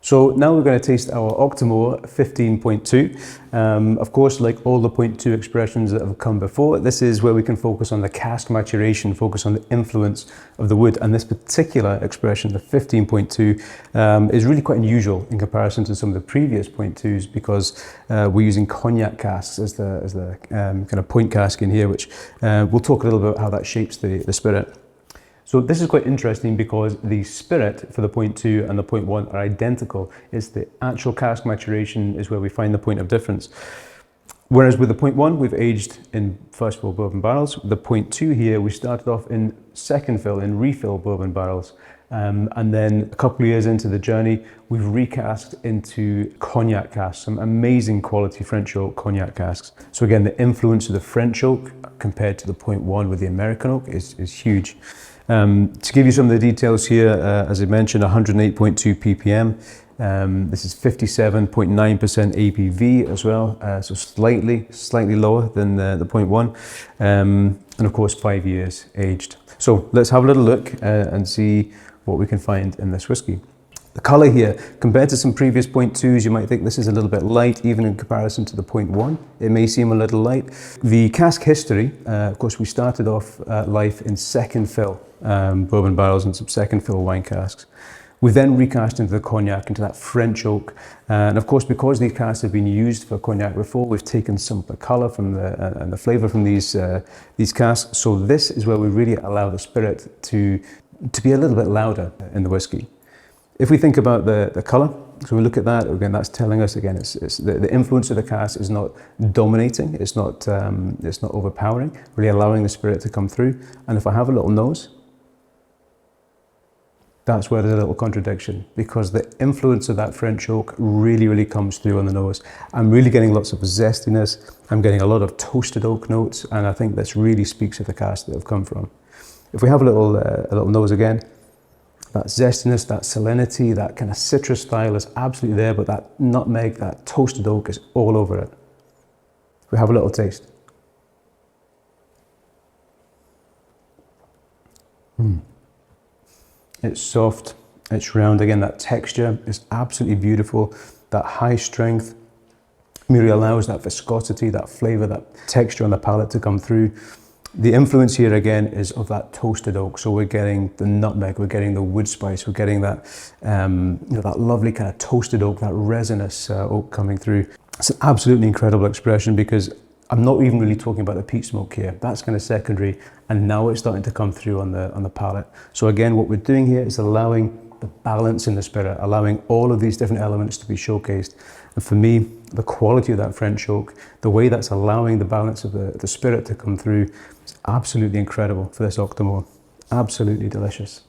So now we're going to taste our Octomore 15.2. Of course, like all the 0.2 expressions that have come before, this is where we can focus on the cask maturation, focus on the influence of the wood. And this particular expression, the 15.2, is really quite unusual in comparison to some of the previous 0.2s because we're using cognac casks as the kind of point cask in here, which we'll talk a little bit about how that shapes the spirit. So this is quite interesting because the spirit for the 0.2 and the 0.1 are identical. It's the actual cask maturation is where we find the point of difference. Whereas with the 0.1, we've aged in first fill bourbon barrels. The 0.2 here, we started off in second fill, in refill bourbon barrels. And then a couple of years into the journey, we've recast into cognac casks, some amazing quality French oak cognac casks. So again, the influence of the French oak compared to the 0.1 with the American oak is huge. To give you some of the details here, as I mentioned, 108.2 ppm. This is 57.9% ABV as well, so slightly lower than the 0.1, and of course 5 years aged. So let's have a little look and see what we can find in this whiskey. The colour here, compared to some previous 0.2s, you might think this is a little bit light, even in comparison to the 0.1. It may seem a little light. The cask history, of course, we started off life in second fill bourbon barrels and some second fill wine casks. We then recast into the cognac, into that French oak. And of course, because these casks have been used for cognac before, we've taken some of the colour from and the flavour from these casks. So this is where we really allow the spirit to be a little bit louder in the whiskey. If we think about the colour, so we look at that, again, that's telling us, again, it's the influence of the cask is not dominating, it's not overpowering, really allowing the spirit to come through. And if I have a little nose, that's where there's a little contradiction, because the influence of that French oak really comes through on the nose. I'm really getting lots of zestiness, I'm getting a lot of toasted oak notes, and I think this really speaks of the cask that have come from. If we have a little nose again, that zestiness, that salinity, that kind of citrus style is absolutely there, but that nutmeg, that toasted oak is all over it. We have a little taste. It's soft, it's round. Again, that texture is absolutely beautiful. That high strength really allows that viscosity, that flavour, that texture on the palate to come through. The influence here again is of that toasted oak. So we're getting the nutmeg, we're getting the wood spice, we're getting that, that lovely kind of toasted oak, that resinous oak coming through. It's an absolutely incredible expression because I'm not even really talking about the peat smoke here. That's kind of secondary, and now it's starting to come through on the palate. So again, what we're doing here is allowing the balance in the spirit, allowing all of these different elements to be showcased. And for me, the quality of that French oak, the way that's allowing the balance of the spirit to come through, is absolutely incredible for this Octomore. Absolutely delicious.